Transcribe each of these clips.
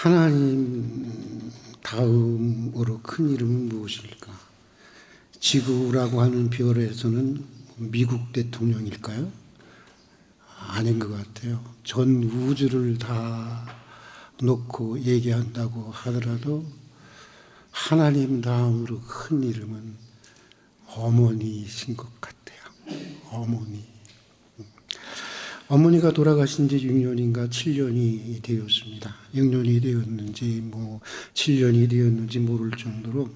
하나님 다음으로 큰 이름은 무엇일까? 지구라고 하는 별에서는 미국 대통령일까요? 아닌 것 같아요. 전 우주를 다 놓고 얘기한다고 하더라도 하나님 다음으로 큰 이름은 어머니이신 것 같아요. 어머니가 돌아가신 지 6년인가 7년이 되었습니다. 6년이 되었는지 7년이 되었는지 모를 정도로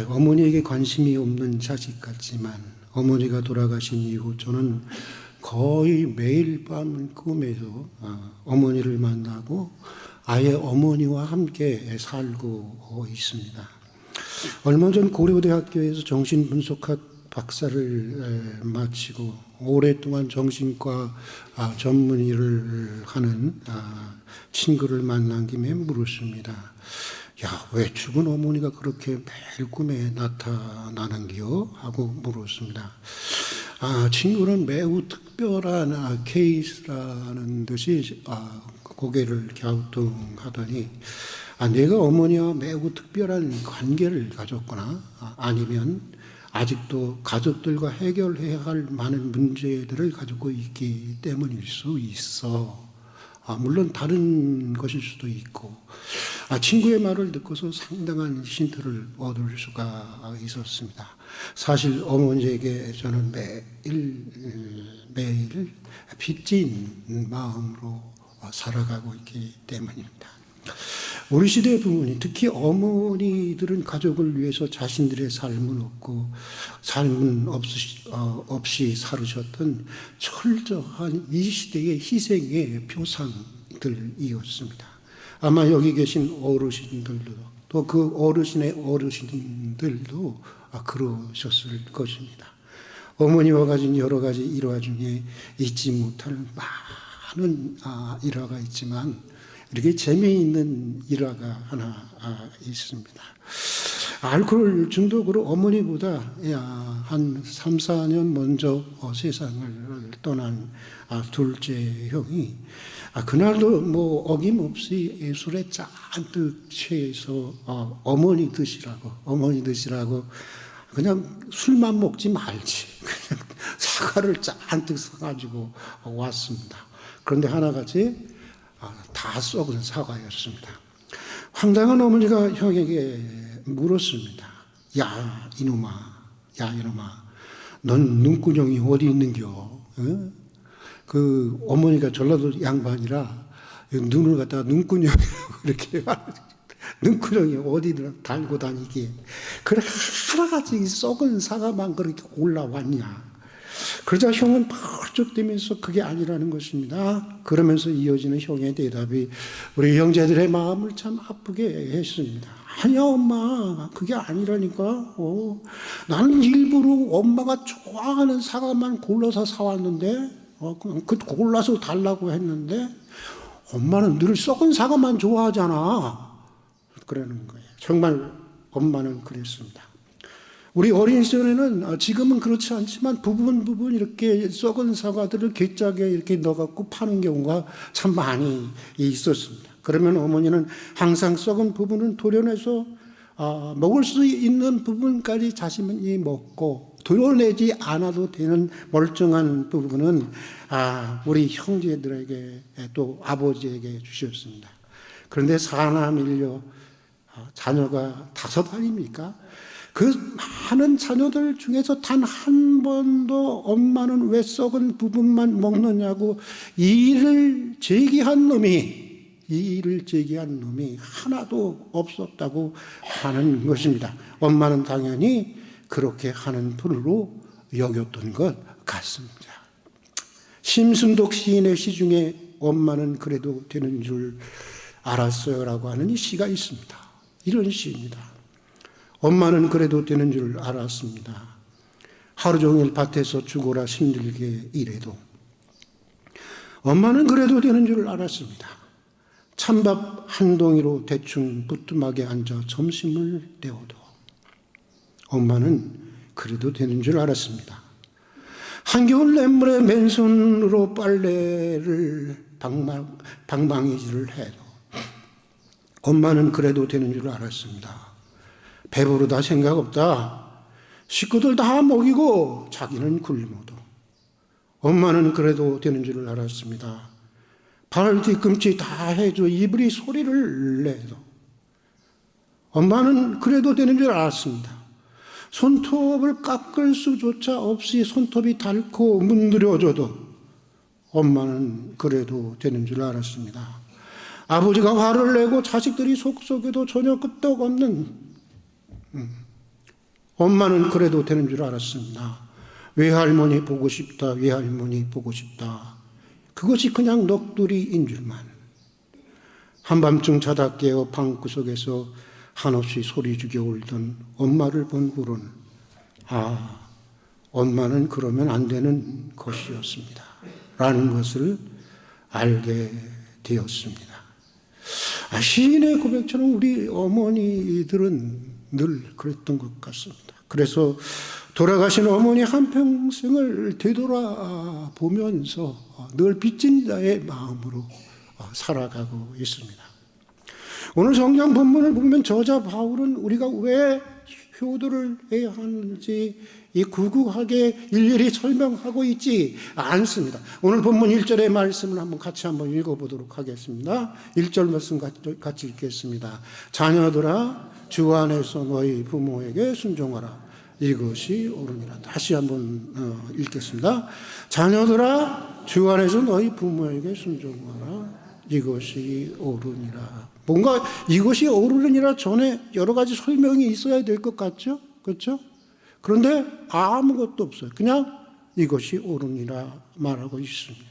어머니에게 관심이 없는 자식 같지만 어머니가 돌아가신 이후 저는 거의 매일 밤 꿈에서 어머니를 만나고 아예 어머니와 함께 살고 있습니다. 얼마 전 고려대학교에서 정신분석학 박사를 마치고 오랫동안 정신과 전문 일을 하는 친구를 만난 김에 물었습니다. 야, 왜 죽은 어머니가 그렇게 매일 꿈에 나타나는겨? 하고 물었습니다. 친구는 매우 특별한 케이스라는 듯이 고개를 갸우뚱하더니 내가 어머니와 매우 특별한 관계를 가졌거나 아니면 아직도 가족들과 해결해야 할 많은 문제들을 가지고 있기 때문일 수 있어. 물론 다른 것일 수도 있고. 친구의 말을 듣고서 상당한 힌트를 얻을 수가 있었습니다. 사실 어머니에게 저는 매일 빚진 마음으로 살아가고 있기 때문입니다. 우리 시대의 부모님, 특히 어머니들은 가족을 위해서 자신들의 삶은 없고 삶은 없이 살으셨던 철저한 이 시대의 희생의 표상들이었습니다. 아마 여기 계신 어르신들도 또 그 어르신의 어르신들도 그러셨을 것입니다. 어머니와 가진 여러 가지 일화 중에 잊지 못할 많은 일화가 있지만 이렇게 재미있는 일화가 하나 있습니다. 알코올 중독으로 어머니보다 한 3, 4년 먼저 세상을 떠난 둘째 형이 그날도 어김없이 술에 잔뜩 취해서 어머니 드시라고 그냥 술만 먹지 말지 그냥 사과를 잔뜩 사가지고 왔습니다. 그런데 하나같이 다 썩은 사과였습니다. 황당한 어머니가 형에게 물었습니다. 야 이놈아, 넌 눈구녕이 어디 있는겨? 그 어머니가 전라도 양반이라 눈을 갖다가 눈구녕이라고 이렇게 눈구녕이 어디를 달고 다니기에 그래 하나같이 썩은 사과만 그렇게 올라왔냐? 그러자 형은 펄쩍대면서 그게 아니라는 것입니다. 그러면서 이어지는 형의 대답이 우리 형제들의 마음을 참 아프게 했습니다. 아니야 엄마, 그게 아니라니까. 나는 일부러 엄마가 좋아하는 사과만 골라서 사왔는데 그 골라서 달라고 했는데 엄마는 늘 썩은 사과만 좋아하잖아. 그러는 거예요. 정말 엄마는 그랬습니다. 우리 어린 시절에는 지금은 그렇지 않지만 부분 이렇게 썩은 사과들을 괴짝에 이렇게 넣어갖고 파는 경우가 참 많이 있었습니다. 그러면 어머니는 항상 썩은 부분은 도려내서 먹을 수 있는 부분까지 자신이 먹고 도려내지 않아도 되는 멀쩡한 부분은 우리 형제들에게 또 아버지에게 주셨습니다. 그런데 사남 일녀 자녀가 5 아닙니까? 그 많은 자녀들 중에서 단 한 번도 엄마는 왜 썩은 부분만 먹느냐고 이의를 제기한 놈이 하나도 없었다고 하는 것입니다. 엄마는 당연히 그렇게 하는 분으로 여겼던 것 같습니다. 심순독 시인의 시 중에 엄마는 그래도 되는 줄 알았어요라고 하는 이 시가 있습니다. 이런 시입니다. 엄마는 그래도 되는 줄 알았습니다. 하루 종일 밭에서 죽어라 힘들게 일해도 엄마는 그래도 되는 줄 알았습니다. 찬밥 한 동이로 대충 부뚜막에 앉아 점심을 때워도 엄마는 그래도 되는 줄 알았습니다. 한겨울 냇물에 맨손으로 빨래를 방망이질을 해도 엄마는 그래도 되는 줄 알았습니다. 배부르다 생각 없다. 식구들 다 먹이고 자기는 굶어도. 엄마는 그래도 되는 줄 알았습니다. 발 뒤꿈치 다 해줘 이불이 소리를 내도. 엄마는 그래도 되는 줄 알았습니다. 손톱을 깎을 수조차 없이 손톱이 닳고 문드려져도 엄마는 그래도 되는 줄 알았습니다. 아버지가 화를 내고 자식들이 속속여도 전혀 끄떡없는 엄마는 그래도 되는 줄 알았습니다. 외할머니 보고 싶다, 외할머니 보고 싶다. 그것이 그냥 넋두리인 줄만. 한밤중 자다 깨어 방구석에서 한없이 소리 죽여 울던 엄마를 본 후로는 엄마는 그러면 안 되는 것이었습니다. 라는 것을 알게 되었습니다. 시인의 고백처럼 우리 어머니들은 늘 그랬던 것 같습니다. 그래서 돌아가신 어머니 한평생을 되돌아보면서 늘 빚진 자의 마음으로 살아가고 있습니다. 오늘 성경 본문을 보면 저자 바울은 우리가 왜 효도를 해야 하는지 구구하게 일일이 설명하고 있지 않습니다. 오늘 본문 1절의 말씀을 같이 한번 읽어보도록 하겠습니다. 1절 말씀 같이 읽겠습니다. 자녀들아 주 안에서 너희 부모에게 순종하라. 이것이 옳으니라. 다시 한번 읽겠습니다. 자녀들아 주 안에서 너희 부모에게 순종하라. 이것이 옳으니라. 뭔가 이것이 옳으니라 전에 여러 가지 설명이 있어야 될 것 같죠? 그렇죠? 그런데 아무것도 없어요. 그냥 이것이 옳으니라 말하고 있습니다.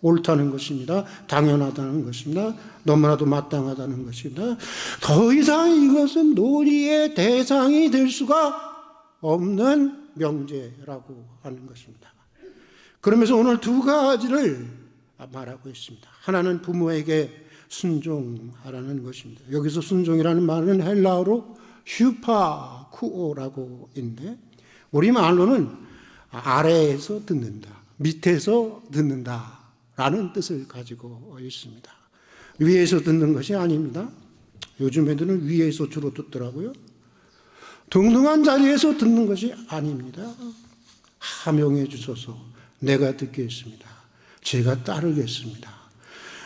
옳다는 것입니다. 당연하다는 것입니다. 너무나도 마땅하다는 것입니다. 더 이상 이것은 논의의 대상이 될 수가 없는 명제라고 하는 것입니다. 그러면서 오늘 두 가지를 말하고 있습니다. 하나는 부모에게 순종하라는 것입니다. 여기서 순종이라는 말은 헬라어로 휴파쿠오라고 있는데 우리말로는 아래에서 듣는다, 밑에서 듣는다라는 뜻을 가지고 있습니다. 위에서 듣는 것이 아닙니다. 요즘 애들은 위에서 주로 듣더라고요. 동등한 자리에서 듣는 것이 아닙니다. 하명해 주소서. 내가 듣겠습니다. 제가 따르겠습니다.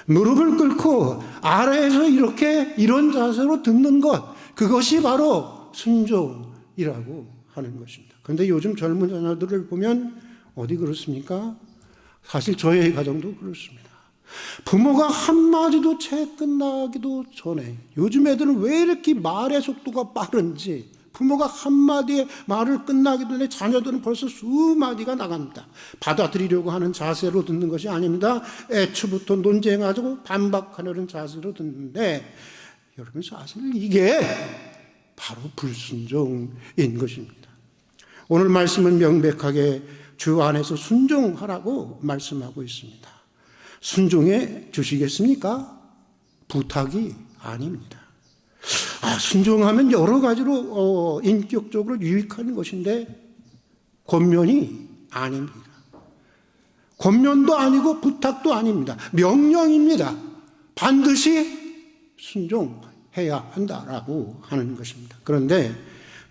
무릎을 꿇고 아래에서 이런 자세로 듣는 것, 그것이 바로 순종이라고 하는 것입니다. 그런데 요즘 젊은 자녀들을 보면 어디 그렇습니까? 사실 저희 가정도 그렇습니다. 부모가 한마디도 채 끝나기도 전에 요즘 애들은 왜 이렇게 말의 속도가 빠른지 부모가 한마디의 말을 끝나기 전에 자녀들은 벌써 수마디가 나갑니다. 받아들이려고 하는 자세로 듣는 것이 아닙니다. 애초부터 논쟁하고 반박하려는 자세로 듣는데 여러분 사실 이게 바로 불순종인 것입니다. 오늘 말씀은 명백하게 주 안에서 순종하라고 말씀하고 있습니다. 순종해 주시겠습니까? 부탁이 아닙니다. 순종하면 여러 가지로 인격적으로 유익한 것인데 권면이 아닙니다. 권면도 아니고 부탁도 아닙니다. 명령입니다. 반드시 순종해야 한다라고 하는 것입니다. 그런데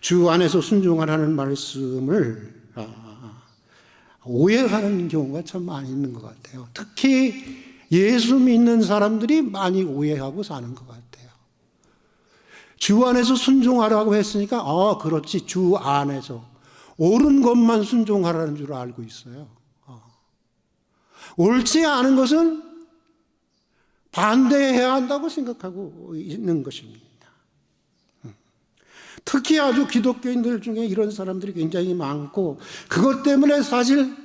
주 안에서 순종하라는 말씀을 오해하는 경우가 참 많이 있는 것 같아요. 특히 예수 믿는 사람들이 많이 오해하고 사는 것 같아요. 주 안에서 순종하라고 했으니까 그렇지, 주 안에서 옳은 것만 순종하라는 줄 알고 있어요. 옳지 않은 것은 반대해야 한다고 생각하고 있는 것입니다. 특히 아주 기독교인들 중에 이런 사람들이 굉장히 많고 그것 때문에 사실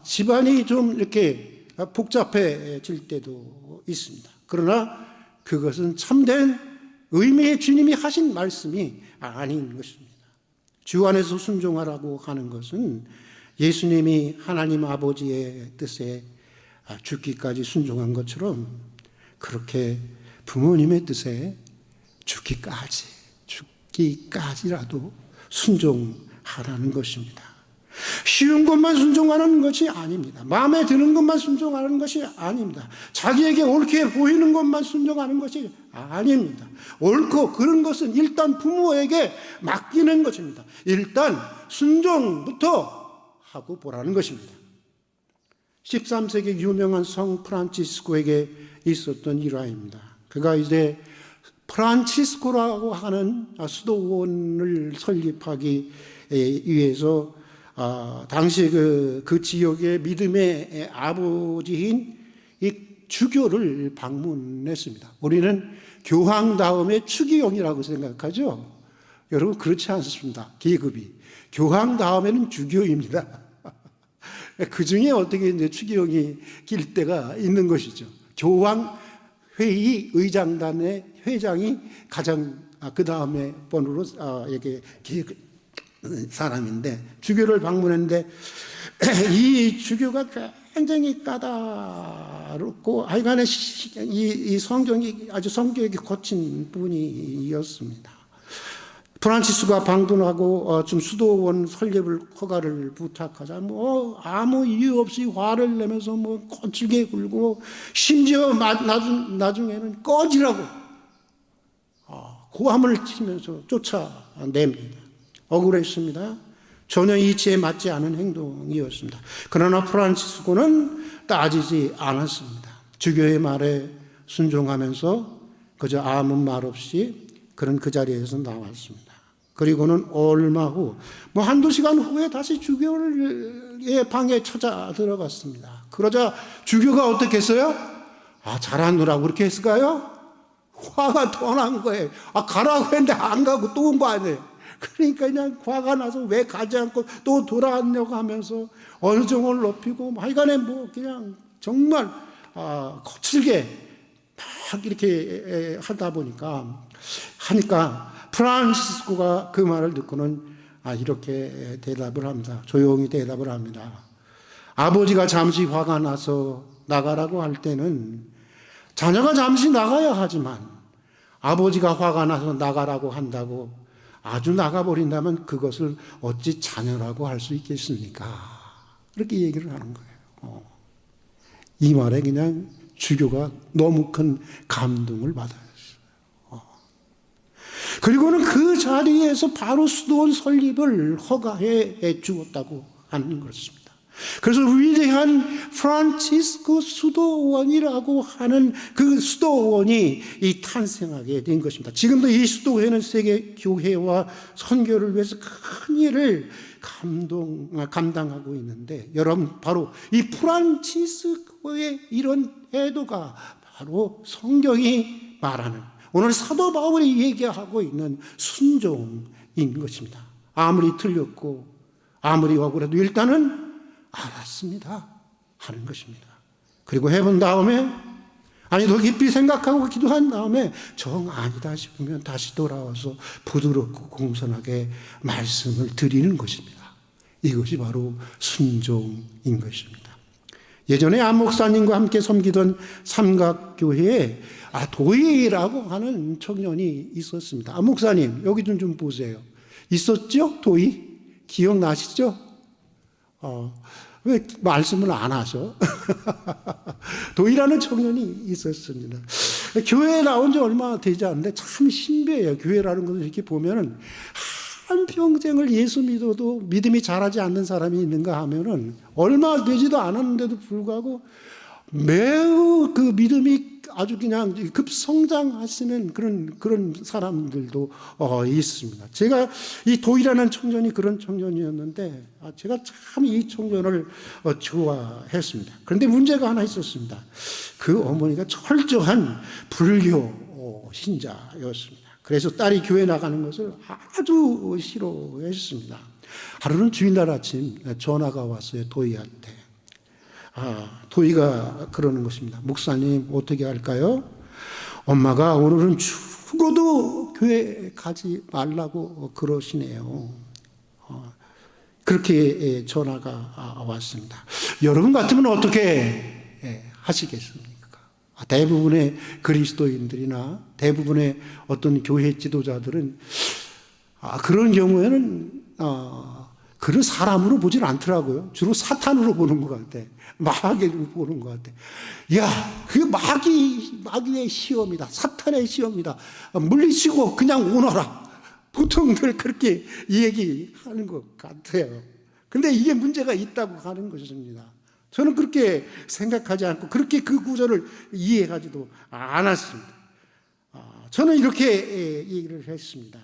집안이 좀 이렇게 복잡해질 때도 있습니다. 그러나 그것은 참된 의미의 주님이 하신 말씀이 아닌 것입니다. 주 안에서 순종하라고 하는 것은 예수님이 하나님 아버지의 뜻에 죽기까지 순종한 것처럼 그렇게 부모님의 뜻에 죽기까지라도 순종하라는 것입니다. 쉬운 것만 순종하는 것이 아닙니다. 마음에 드는 것만 순종하는 것이 아닙니다. 자기에게 옳게 보이는 것만 순종하는 것이 아닙니다. 옳고 그런 것은 일단 부모에게 맡기는 것입니다. 일단 순종부터 하고 보라는 것입니다. 13세기 유명한 성 프란치스코에게 있었던 일화입니다. 그가 이제 프란치스코라고 하는 수도원을 설립하기 위해서 당시 그 지역의 믿음의 아버지인 이 주교를 방문했습니다. 우리는 교황 다음에 추기경이라고 생각하죠. 여러분 그렇지 않습니다. 계급이 교황 다음에는 주교입니다. 그 중에 어떻게 이제 추기경이 길 때가 있는 것이죠. 교황 회의 의장단의 회장이 가장 그 다음에 번호로 이렇게 사람인데 주교를 방문했는데 이 주교가 굉장히 까다롭고 하여간에 이 성경이 아주 성격이 거친 분이었습니다. 프란치스가 방문하고 좀 수도원 설립을 허가를 부탁하자 아무 이유 없이 화를 내면서 거칠게 굴고 심지어 나중에는 꺼지라고 고함을 치면서 쫓아냅니다. 억울했습니다. 전혀 이치에 맞지 않은 행동이었습니다. 그러나 프란치스코는 따지지 않았습니다. 주교의 말에 순종하면서 그저 아무 말 없이 그런 그 자리에서 나왔습니다. 그리고는 얼마 후, 한두 시간 후에 다시 주교의 방에 찾아 들어갔습니다. 그러자 주교가 어떻게 했어요? 잘하느라고 그렇게 했을까요? 화가 더 난 거예요. 가라고 했는데 안 가고 또 온 거 아니에요. 그러니까 그냥 화가 나서 왜 가지 않고 또 돌아왔냐고 하면서 언성을 높이고 하여간에 그냥 정말 거칠게 막 이렇게 하다 하니까 프란시스코가 그 말을 듣고는 이렇게 대답을 합니다. 조용히 대답을 합니다. 아버지가 잠시 화가 나서 나가라고 할 때는 자녀가 잠시 나가야 하지만 아버지가 화가 나서 나가라고 한다고 아주 나가버린다면 그것을 어찌 자녀라고 할 수 있겠습니까? 이렇게 얘기를 하는 거예요. 이 말에 그냥 주교가 너무 큰 감동을 받았어요. 그리고는 그 자리에서 바로 수도원 설립을 허가해 주었다고 하는 것입니다. 그래서 위대한 프란치스코 수도원이라고 하는 그 수도원이 탄생하게 된 것입니다. 지금도 이 수도회는 세계 교회와 선교를 위해서 큰 일을 감당하고 있는데 여러분 바로 이 프란치스코의 이런 태도가 바로 성경이 말하는 오늘 사도 바울이 얘기하고 있는 순종인 것입니다. 아무리 틀렸고 아무리 억울해도 일단은 알았습니다 하는 것입니다. 그리고 해본 다음에 더 깊이 생각하고 기도한 다음에 정 아니다 싶으면 다시 돌아와서 부드럽고 공손하게 말씀을 드리는 것입니다. 이것이 바로 순종인 것입니다. 예전에 안 목사님과 함께 섬기던 삼각교회에 도희라고 하는 청년이 있었습니다. 안 목사님 여기 좀 보세요. 있었죠? 도희? 기억나시죠? 왜 말씀을 안 하셔? 도희라는 청년이 있었습니다. 교회에 나온 지 얼마 되지 않는데 참 신비해요. 교회라는 것을 이렇게 보면은 한평생을 예수 믿어도 믿음이 자라지 않는 사람이 있는가 하면은 얼마 되지도 않았는데도 불구하고 매우 그 믿음이 아주 그냥 급성장하시는 그런 사람들도 있습니다. 제가 이 도희라는 청년이 그런 청년이었는데 제가 참 이 청년을 좋아했습니다. 그런데 문제가 하나 있었습니다. 그 어머니가 철저한 불교 신자였습니다. 그래서 딸이 교회 나가는 것을 아주 싫어했습니다. 하루는 주일날 아침 전화가 왔어요. 도희한테. 도희가 그러는 것입니다. 목사님 어떻게 할까요? 엄마가 오늘은 죽어도 교회 가지 말라고 그러시네요. 그렇게 전화가 왔습니다. 여러분 같으면 어떻게 하시겠습니까? 대부분의 그리스도인들이나 대부분의 어떤 교회 지도자들은 그런 경우에는 그런 사람으로 보질 않더라고요. 주로 사탄으로 보는 것 같아. 마귀로 보는 것 같아. 야, 그게 마귀의 시험이다. 사탄의 시험이다. 물리치고 그냥 오너라. 보통들 그렇게 얘기하는 것 같아요. 근데 이게 문제가 있다고 하는 것입니다. 저는 그렇게 생각하지 않고 그렇게 그 구절을 이해하지도 않았습니다. 저는 이렇게 얘기를 했습니다.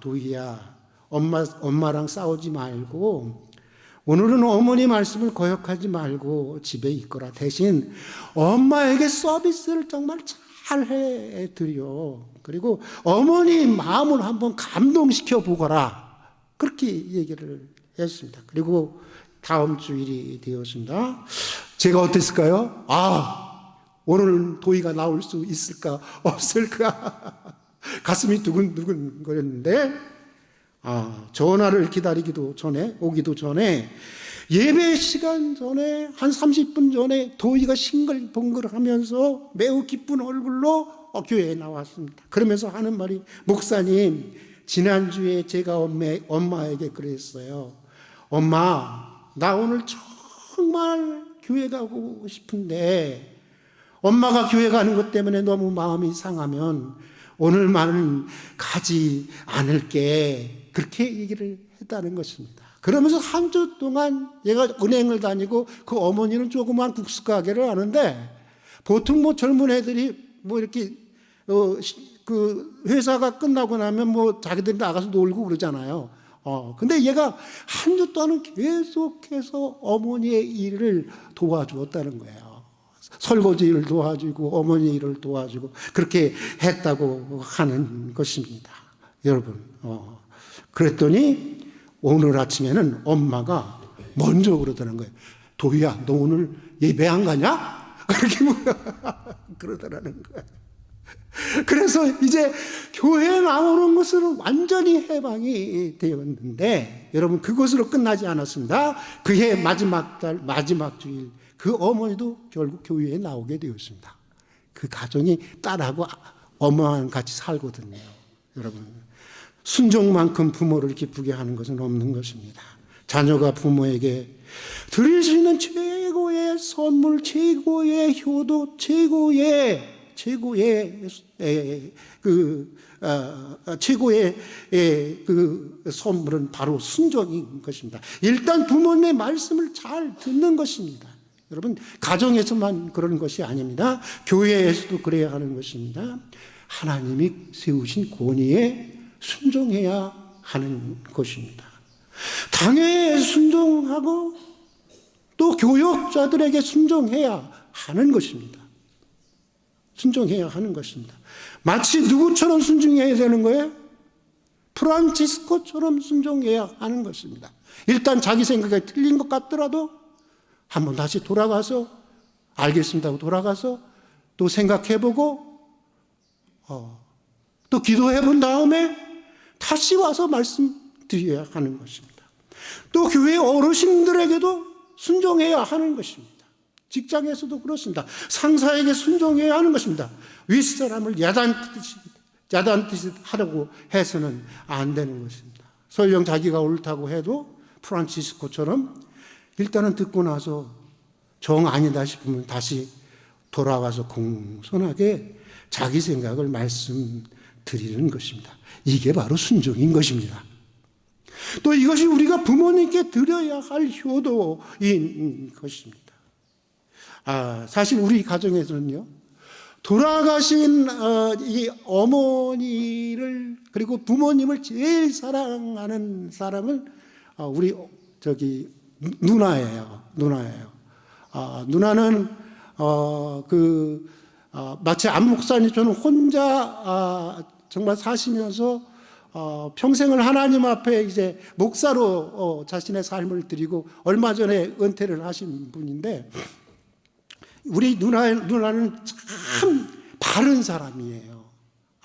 도희야, 엄마랑 싸우지 말고 오늘은 어머니 말씀을 거역하지 말고 집에 있거라. 대신 엄마에게 서비스를 정말 잘 해드려. 그리고 어머니 마음을 한번 감동시켜 보거라. 그렇게 얘기를 했습니다. 그리고 다음 주일이 되었습니다. 제가 어땠을까요? 오늘 도희가 나올 수 있을까 없을까 가슴이 두근두근 거렸는데, 전화를 기다리기도 전에, 오기도 전에, 예배 시간 전에 한 30분 전에 도희가 싱글벙글 하면서 매우 기쁜 얼굴로 교회에 나왔습니다. 그러면서 하는 말이, 목사님, 지난주에 제가 엄마에게 그랬어요. 엄마, 나 오늘 정말 교회 가고 싶은데 엄마가 교회 가는 것 때문에 너무 마음이 상하면 오늘만은 가지 않을게. 그렇게 얘기를 했다는 것입니다. 그러면서 한 주 동안 얘가 은행을 다니고, 그 어머니는 조그만 국수 가게를 하는데, 보통 젊은 애들이 이렇게 그 회사가 끝나고 나면 자기들이 나가서 놀고 그러잖아요. 근데 얘가 한 주 동안 계속해서 어머니의 일을 도와주었다는 거예요. 설거지 일을 도와주고 어머니 일을 도와주고 그렇게 했다고 하는 것입니다. 여러분, 그랬더니 오늘 아침에는 엄마가 먼저 그러더라는 거예요. 도희야, 너 오늘 예배 안 가냐? 그렇게 그러더라는 거예요. 그래서 이제 교회에 나오는 것으로 완전히 해방이 되었는데, 여러분, 그것으로 끝나지 않았습니다. 그해 마지막 달, 마지막 주일, 그 어머니도 결국 교회에 나오게 되었습니다. 그 가정이 딸하고 엄마랑 같이 살거든요. 여러분, 순종만큼 부모를 기쁘게 하는 것은 없는 것입니다. 자녀가 부모에게 드릴 수 있는 최고의 선물, 최고의 효도, 최고의 그 선물은 바로 순종인 것입니다. 일단 부모님의 말씀을 잘 듣는 것입니다. 여러분, 가정에서만 그런 것이 아닙니다. 교회에서도 그래야 하는 것입니다. 하나님이 세우신 권위에 순종해야 하는 것입니다. 당회에 순종하고 또 교역자들에게 순종해야 하는 것입니다. 순종해야 하는 것입니다. 마치 누구처럼 순종해야 되는 거예요? 프란치스코처럼 순종해야 하는 것입니다. 일단 자기 생각이 틀린 것 같더라도 한번 다시 돌아가서 알겠습니다 하고 돌아가서 또 생각해보고 또 기도해본 다음에 다시 와서 말씀드려야 하는 것입니다. 또 교회 어르신들에게도 순종해야 하는 것입니다. 직장에서도 그렇습니다. 상사에게 순종해야 하는 것입니다. 윗사람을 야단듯이 하려고 해서는 안 되는 것입니다. 설령 자기가 옳다고 해도 프란치스코처럼 일단은 듣고 나서 정 아니다 싶으면 다시 돌아와서 공손하게 자기 생각을 말씀드리는 것입니다. 이게 바로 순종인 것입니다. 또 이것이 우리가 부모님께 드려야 할 효도인 것입니다. 사실 우리 가정에서는요, 돌아가신 이 어머니를 그리고 부모님을 제일 사랑하는 사람은 우리 누나예요. 누나는 마치 안 목사님처럼 혼자 정말 사시면서 평생을 하나님 앞에 이제 목사로 자신의 삶을 드리고 얼마 전에 은퇴를 하신 분인데, 우리 누나는 참 바른 사람이에요.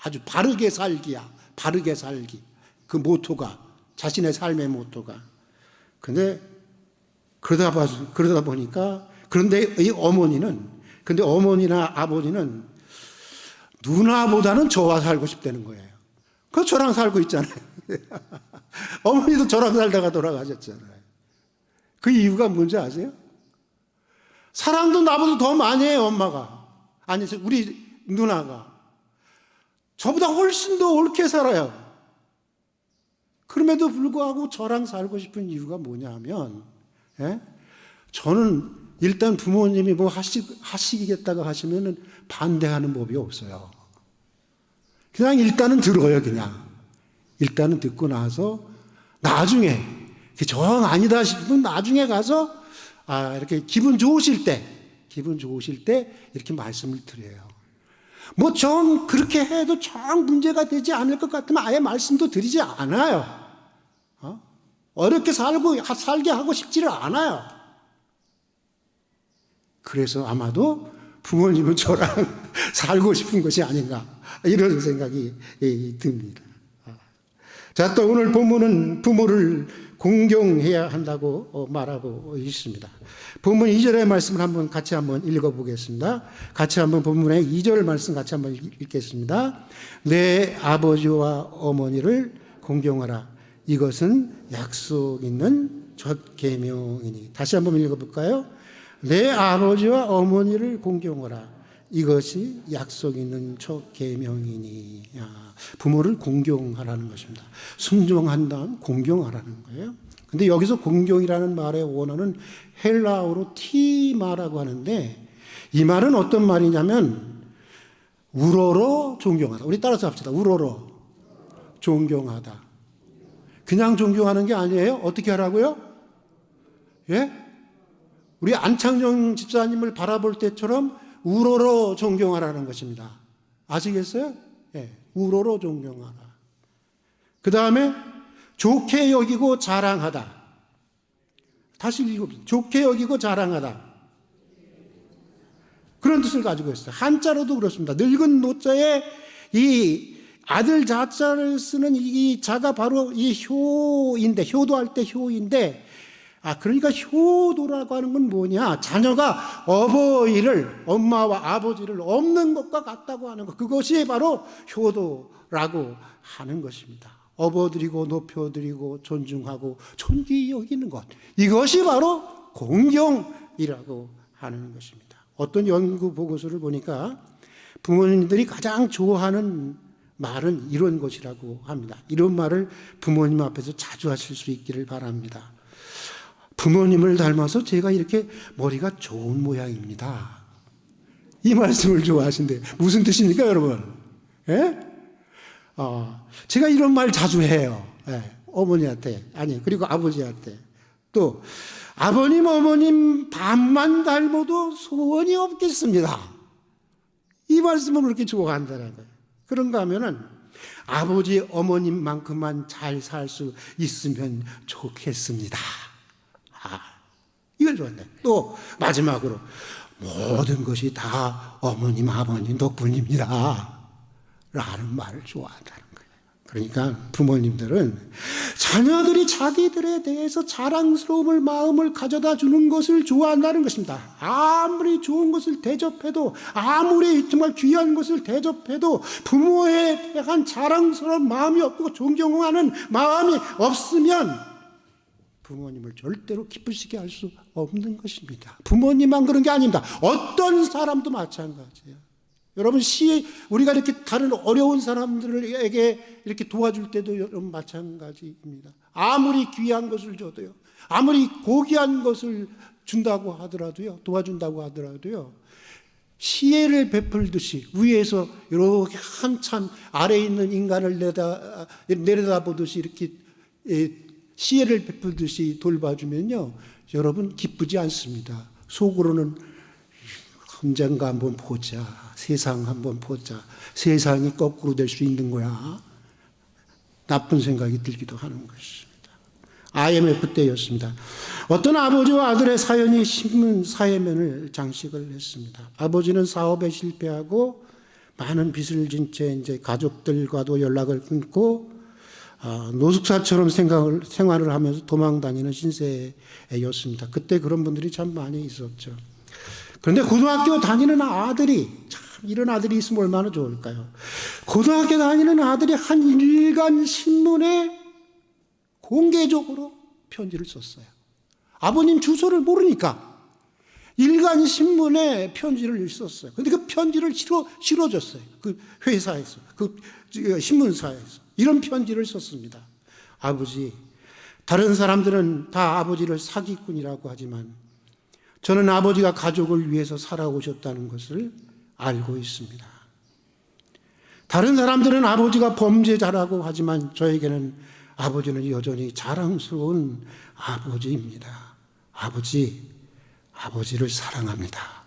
아주 바르게 살기야. 바르게 살기. 그 모토가, 자신의 삶의 모토가. 근데 그러다 보니까, 그런데 이 어머니나 아버지는 누나보다는 저와 살고 싶다는 거예요. 그래서 저랑 살고 있잖아요. 어머니도 저랑 살다가 돌아가셨잖아요. 그 이유가 뭔지 아세요? 사랑도 나보다 더 많이 해요, 엄마가. 아니, 우리 누나가. 저보다 훨씬 더 옳게 살아요. 그럼에도 불구하고 저랑 살고 싶은 이유가 뭐냐 하면, 예? 저는 일단 부모님이 뭐 하시겠다고 하시면은 반대하는 법이 없어요. 그냥 일단은 들어요, 그냥. 일단은 듣고 나서 나중에, 정 아니다 싶으면 나중에 가서, 이렇게 기분 좋으실 때 이렇게 말씀을 드려요. 뭐 정 그렇게 해도 정 문제가 되지 않을 것 같으면 아예 말씀도 드리지 않아요. 어렵게 살게 하고 싶지를 않아요. 그래서 아마도 부모님은 저랑 살고 싶은 것이 아닌가 이런 생각이 듭니다. 자, 또 오늘 본문은 부모를 공경해야 한다고 말하고 있습니다. 본문 2절의 말씀을 같이 한번 읽어보겠습니다. 같이 한번 본문의 2절 말씀 같이 한번 읽겠습니다. 내 아버지와 어머니를 공경하라. 이것은 약속 있는 첫 계명이니. 다시 한번 읽어볼까요? 내 아버지와 어머니를 공경하라. 이것이 약속 있는 첫 계명이니. 부모를 공경하라는 것입니다. 순종한 다음 공경하라는 거예요. 근데 여기서 공경이라는 말의 원어는 헬라어로 티마라고 하는데, 이 말은 어떤 말이냐면 우러러 존경하다. 우리 따라서 합시다. 우러러 존경하다. 그냥 존경하는 게 아니에요. 어떻게 하라고요? 예? 우리 안창정 집사님을 바라볼 때처럼 우러러 존경하라는 것입니다. 아시겠어요? 예. 우러러 존경하라. 그 다음에 좋게 여기고 자랑하다. 다시 읽어보세요. 좋게 여기고 자랑하다. 그런 뜻을 가지고 있어요. 한자로도 그렇습니다. 늙은 노자에 이 아들 자자를 쓰는 이 자가 바로 이 효인데, 효도할 때 효인데, 그러니까 효도라고 하는 건 뭐냐? 자녀가 어버이를, 엄마와 아버지를 없는 것과 같다고 하는 것. 그것이 바로 효도라고 하는 것입니다. 업어드리고 높여드리고 존중하고 존귀히 여기는 것. 이것이 바로 공경이라고 하는 것입니다. 어떤 연구 보고서를 보니까 부모님들이 가장 좋아하는 말은 이런 것이라고 합니다. 이런 말을 부모님 앞에서 자주 하실 수 있기를 바랍니다. 부모님을 닮아서 제가 이렇게 머리가 좋은 모양입니다. 이 말씀을 좋아하신대요. 무슨 뜻입니까, 여러분? 예? 제가 이런 말 자주 해요. 예, 어머니한테. 그리고 아버지한테. 또, 아버님, 어머님 반만 닮아도 소원이 없겠습니다. 이 말씀을 그렇게 좋아한다는 거예요. 그런가 하면은, 아버지, 어머님만큼만 잘 살 수 있으면 좋겠습니다. 이걸 좋아한다. 또, 마지막으로, 모든 것이 다 어머님, 아버님 덕분입니다. 라는 말을 좋아한다는 거예요. 그러니까 부모님들은 자녀들이 자기들에 대해서 자랑스러움을 마음을 가져다 주는 것을 좋아한다는 것입니다. 아무리 좋은 것을 대접해도, 아무리 정말 귀한 것을 대접해도 부모에 대한 자랑스러운 마음이 없고 존경하는 마음이 없으면 부모님을 절대로 기쁘시게 할 수 없는 것입니다. 부모님만 그런 게 아닙니다. 어떤 사람도 마찬가지예요. 여러분, 우리가 이렇게 다른 어려운 사람들에게 이렇게 도와줄 때도 여러분 마찬가지입니다. 아무리 귀한 것을 줘도요, 아무리 고귀한 것을 준다고 하더라도요, 도와준다고 하더라도요, 시혜를 베풀듯이 위에서 이렇게 한참 아래에 있는 인간을 내려다보듯이 이렇게 시혜를 베풀듯이 돌봐주면요, 여러분 기쁘지 않습니다. 속으로는 언젠가 한번 보자. 세상 한번 보자. 세상이 거꾸로 될 수 있는 거야. 나쁜 생각이 들기도 하는 것입니다. IMF 때였습니다. 어떤 아버지와 아들의 사연이 신문 사회면을 장식을 했습니다. 아버지는 사업에 실패하고 많은 빚을 진 채 이제 가족들과도 연락을 끊고 노숙사처럼 생활을 하면서 도망 다니는 신세였습니다. 그때 그런 분들이 참 많이 있었죠. 그런데 고등학교 다니는 아들이, 참 이런 아들이 있으면 얼마나 좋을까요? 고등학교 다니는 아들이 한 일간 신문에 공개적으로 편지를 썼어요. 아버님 주소를 모르니까 일간 신문에 편지를 썼어요. 근데 그 편지를 실어줬어요. 그 회사에서, 그 신문사에서. 이런 편지를 썼습니다. 아버지, 다른 사람들은 다 아버지를 사기꾼이라고 하지만 저는 아버지가 가족을 위해서 살아오셨다는 것을 알고 있습니다. 다른 사람들은 아버지가 범죄자라고 하지만 저에게는 아버지는 여전히 자랑스러운 아버지입니다. 아버지를 사랑합니다.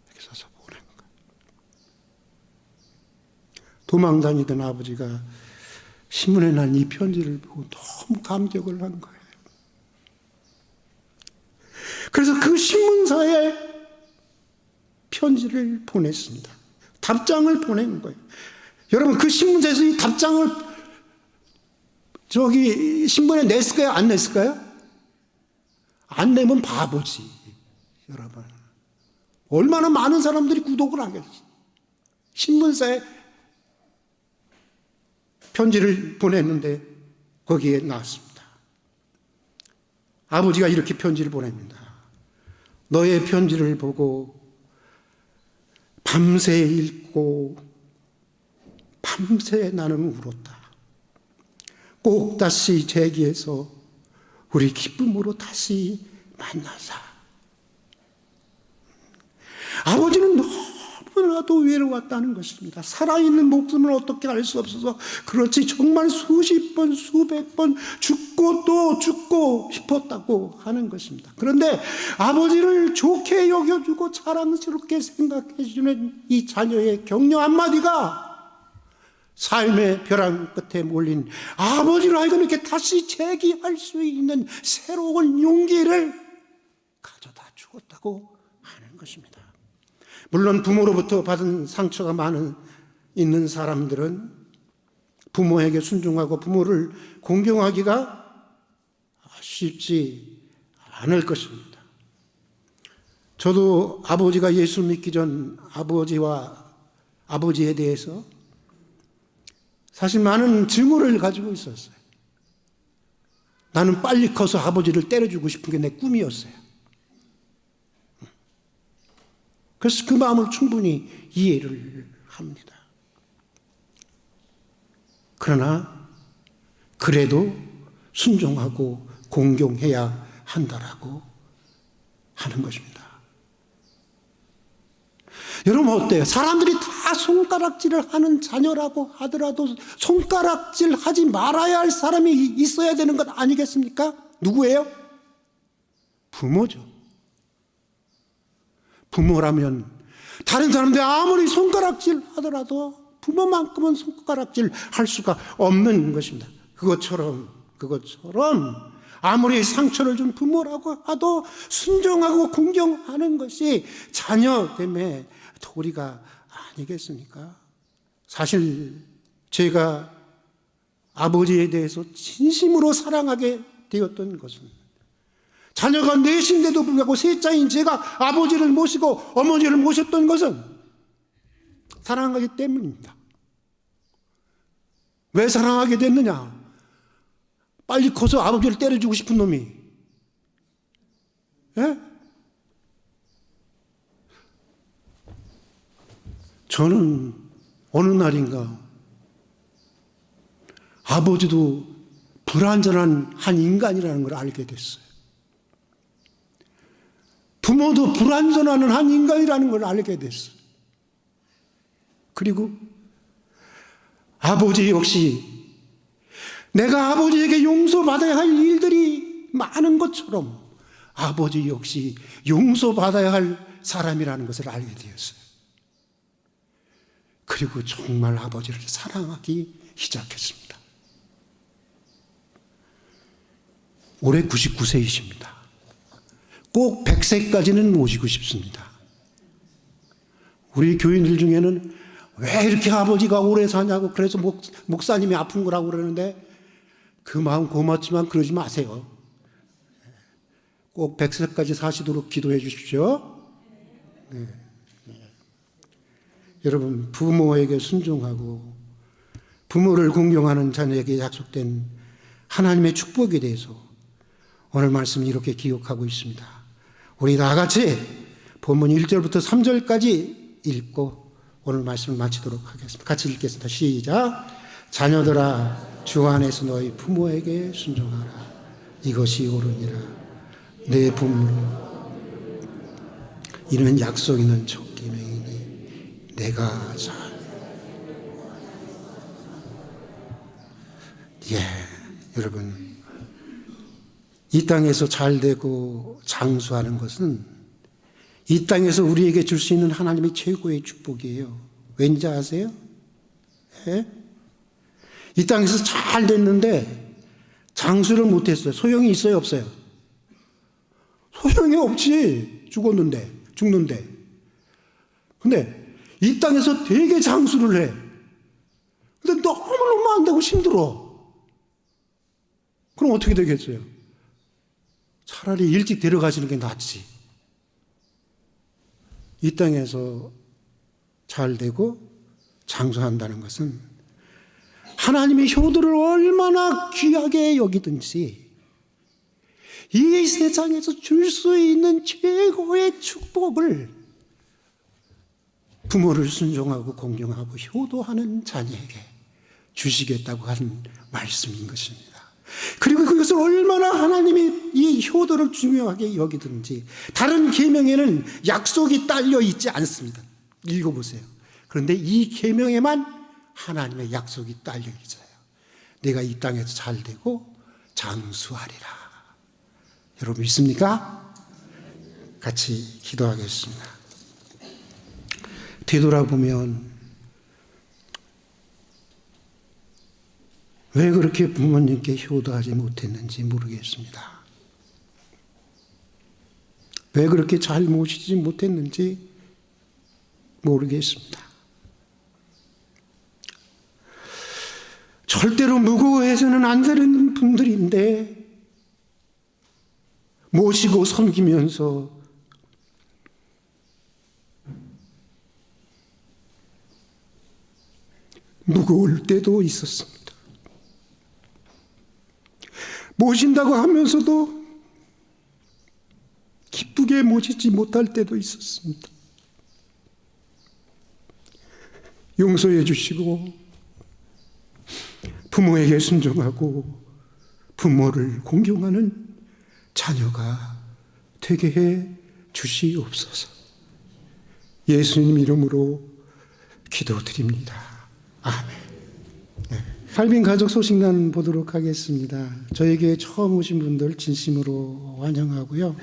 이렇게 써서 보낸 거예요. 도망 다니던 아버지가 신문에 난 이 편지를 보고 너무 감격을 한 거예요. 그래서 그 신문사에 편지를 보냈습니다. 답장을 보낸 거예요. 여러분, 그 신문사에서 이 답장을 신문에 냈을까요? 안 냈을까요? 안 내면 바보지, 여러분. 얼마나 많은 사람들이 구독을 하겠어. 신문사에 편지를 보냈는데 거기에 나왔습니다. 아버지가 이렇게 편지를 보냅니다. 너의 편지를 보고 밤새 읽고 밤새 나는 울었다. 꼭 다시 재기해서 우리 기쁨으로 다시 만나자. 아버지는 너무나도 외로웠다는 것입니다. 살아있는 목숨을 어떻게 알 수 없어서 그렇지 정말 수십 번, 수백 번 죽고 또 죽고 싶었다고 하는 것입니다. 그런데 아버지를 좋게 여겨주고 자랑스럽게 생각해주는 이 자녀의 격려 한마디가 삶의 벼랑 끝에 몰린 아버지로 하여금 이렇게 다시 재기할 수 있는 새로운 용기를 가져다 주었다고 하는 것입니다. 물론 부모로부터 받은 상처가 있는 사람들은 부모에게 순종하고 부모를 공경하기가 쉽지 않을 것입니다. 저도 아버지가 예수 믿기 전 아버지에 대해서 사실 많은 증오를 가지고 있었어요. 나는 빨리 커서 아버지를 때려주고 싶은 게 내 꿈이었어요. 그래서 그 마음을 충분히 이해를 합니다. 그러나 그래도 순종하고 공경해야 한다라고 하는 것입니다. 여러분 어때요? 사람들이 다 손가락질을 하는 자녀라고 하더라도 손가락질 하지 말아야 할 사람이 있어야 되는 것 아니겠습니까? 누구예요? 부모죠. 부모라면 다른 사람들이 아무리 손가락질 하더라도 부모만큼은 손가락질 할 수가 없는 것입니다. 그것처럼 아무리 상처를 준 부모라고 하도 순종하고 공경하는 것이 자녀됨의 도리가 아니겠습니까? 사실 제가 아버지에 대해서 진심으로 사랑하게 되었던 것은 자녀가 넷인데도 불구하고 셋째인 제가 아버지를 모시고 어머니를 모셨던 것은 사랑하기 때문입니다. 왜 사랑하게 됐느냐? 빨리 커서 아버지를 때려주고 싶은 놈이. 예? 저는 어느 날인가 아버지도 불완전한 한 인간이라는 걸 알게 됐어요. 부모도 불완전한 한 인간이라는 걸 알게 됐어요. 그리고 아버지 역시 내가 아버지에게 용서받아야 할 일들이 많은 것처럼 아버지 역시 용서받아야 할 사람이라는 것을 알게 되었어요. 그리고 정말 아버지를 사랑하기 시작했습니다. 올해 99세이십니다. 꼭 100세까지는 모시고 싶습니다. 우리 교인들 중에는 왜 이렇게 아버지가 오래 사냐고 그래서 목사님이 아픈 거라고 그러는데 그 마음 고맙지만 그러지 마세요. 꼭 100세까지 사시도록 기도해 주십시오. 네. 여러분, 부모에게 순종하고 부모를 공경하는 자녀에게 약속된 하나님의 축복에 대해서 오늘 말씀 이렇게 기억하고 있습니다. 우리 다 같이 본문 1절부터 3절까지 읽고 오늘 말씀을 마치도록 하겠습니다. 같이 읽겠습니다. 시작. 자녀들아, 주 안에서 너희 부모에게 순종하라. 이것이 옳으니라. 내 부모를 이는 약속 있는 첫 계명이니 내가 잘 여러분, 이 땅에서 잘 되고 장수하는 것은 이 땅에서 우리에게 줄 수 있는 하나님의 최고의 축복이에요. 왠지 아세요? 예? 이 땅에서 잘 됐는데 장수를 못했어요. 소용이 있어요, 없어요? 소용이 없지. 죽는데. 근데 이 땅에서 되게 장수를 해. 근데 너무너무 안 되고 힘들어. 그럼 어떻게 되겠어요? 차라리 일찍 데려가시는 게 낫지. 이 땅에서 잘 되고 장수한다는 것은 하나님의 효도를 얼마나 귀하게 여기든지 이 세상에서 줄 수 있는 최고의 축복을 부모를 순종하고 공경하고 효도하는 자녀에게 주시겠다고 하는 말씀인 것입니다. 그리고 그것을 얼마나 하나님이 이 효도를 중요하게 여기든지 다른 계명에는 약속이 딸려 있지 않습니다. 읽어보세요. 그런데 이 계명에만 하나님의 약속이 딸려 있어요. 내가 이 땅에서 잘 되고 장수하리라. 여러분 믿습니까? 같이 기도하겠습니다. 되돌아보면 왜 그렇게 부모님께 효도하지 못했는지 모르겠습니다. 왜 그렇게 잘 모시지 못했는지 모르겠습니다. 절대로 무고해서는 안 되는 분들인데 모시고 섬기면서 무거울 때도 있었습니다. 모신다고 하면서도 기쁘게 모시지 못할 때도 있었습니다. 용서해 주시고 부모에게 순종하고 부모를 공경하는 자녀가 되게 해 주시옵소서. 예수님 이름으로 기도드립니다. 아멘. 할빈 가족 소식난 보도록 하겠습니다. 저에게 처음 오신 분들 진심으로 환영하고요.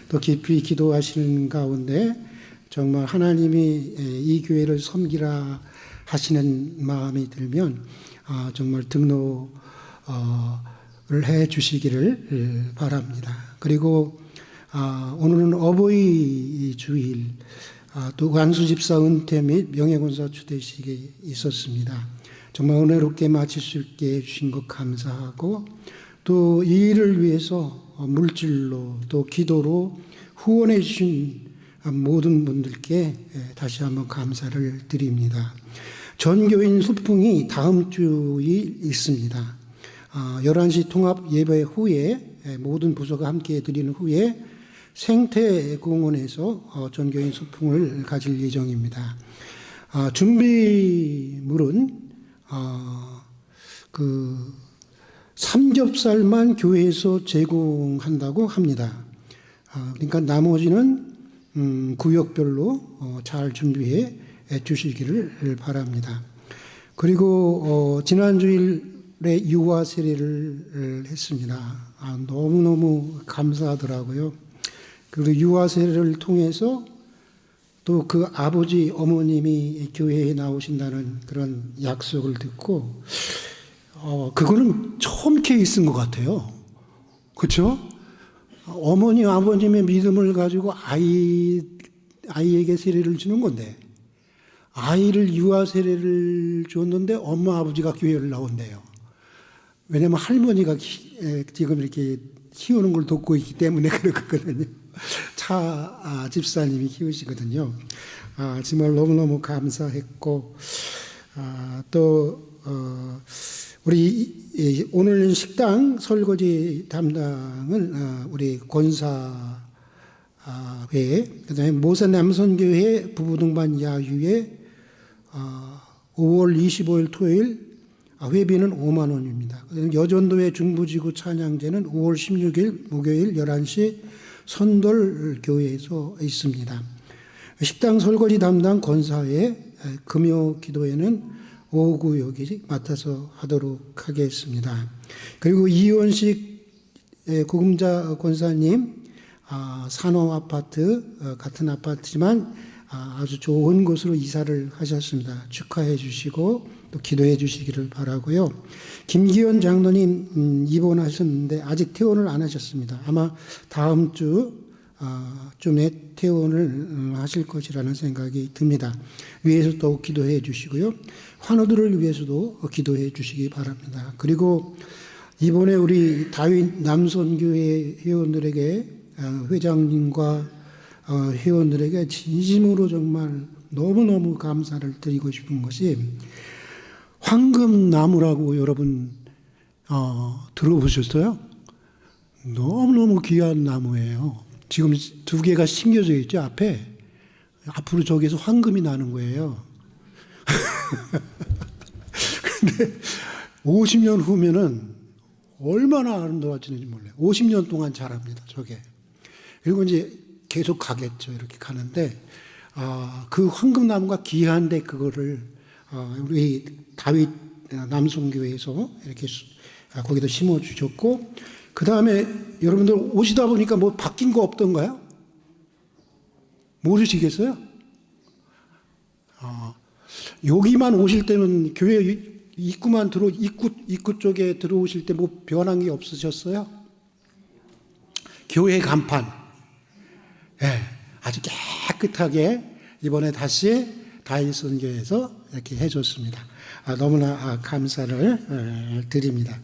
또 깊이 기도하시는 가운데 정말 하나님이 이 교회를 섬기라 하시는 마음이 들면 정말 등록을 해 주시기를 바랍니다. 그리고 오늘은 어버이 주일, 또 관수 집사 은퇴 및 명예권사 추대식이 있었습니다. 정말 은혜롭게 마칠 수 있게 해주신 것 감사하고 또 이 일을 위해서 물질로 또 기도로 후원해 주신 모든 분들께 다시 한번 감사를 드립니다. 전교인 소풍이 다음 주일 있습니다. 11시 통합 예배 후에 모든 부서가 함께 드리는 후에 생태공원에서 전교인 소풍을 가질 예정입니다. 준비물은 삼겹살만 교회에서 제공한다고 합니다. 그러니까 나머지는 구역별로 잘 준비해 주시기를 바랍니다. 그리고 지난주일에 유아 세례를 했습니다. 너무너무 감사하더라고요. 그리고 유아 세례를 통해서 또 그 아버지 어머님이 교회에 나오신다는 그런 약속을 듣고 그거는 처음 케이스인 것 같아요. 그렇죠? 어머니 아버님의 믿음을 가지고 아이에게 세례를 주는 건데 아이를 유아 세례를 줬는데 엄마 아버지가 교회를 나온대요. 왜냐하면 할머니가 지금 이렇게 키우는 걸 돕고 있기 때문에 그렇거든요. 집사님이 키우시거든요. 정말 너무너무 감사했고 또 오늘 식당 설거지 담당은 우리 권사회, 그다음에 모세 남선교회 부부동반 야유회 5월 25일 토요일 회비는 5만 원입니다. 여전도회 중부지구 찬양제는 5월 16일 목요일 11시 선돌교회에서 있습니다. 식당 설거지 담당 권사회 금요 기도회는 오후 여기 맡아서 하도록 하겠습니다. 그리고 이원식 구금자 권사님 산호 아파트 같은 아파트지만 아주 좋은 곳으로 이사를 하셨습니다. 축하해 주시고 또 기도해 주시기를 바라고요. 김기현 장로님 입원하셨는데 아직 퇴원을 안 하셨습니다. 아마 다음 주쯤에 퇴원을 하실 것이라는 생각이 듭니다. 위에서 또 기도해 주시고요. 환우들을 위해서도 기도해 주시기 바랍니다. 그리고 이번에 우리 다윗 남선교회 회원들에게 회장님과 회원들에게 진심으로 정말 너무너무 감사를 드리고 싶은 것이 황금나무라고 여러분 들어보셨어요? 너무너무 귀한 나무예요. 지금 두 개가 심겨져 있죠, 앞에. 앞으로 저기에서 황금이 나는 거예요. 근데 50년 후면은 얼마나 아름다워지는지 몰라요. 50년 동안 자랍니다, 저게. 그리고 이제 계속 가겠죠, 이렇게 가는데, 그 황금나무가 귀한데 그거를, 우리 다윗 남송교회에서 이렇게 거기다 심어주셨고, 그 다음에 여러분들 오시다 보니까 뭐 바뀐 거 없던가요? 모르시겠어요? 여기만 오실 때는 교회 입구 쪽에 들어오실 때 뭐 변한 게 없으셨어요? 교회 간판. 예, 아주 깨끗하게 이번에 다시 다윗 선교에서 이렇게 해줬습니다. 너무나 감사를 드립니다.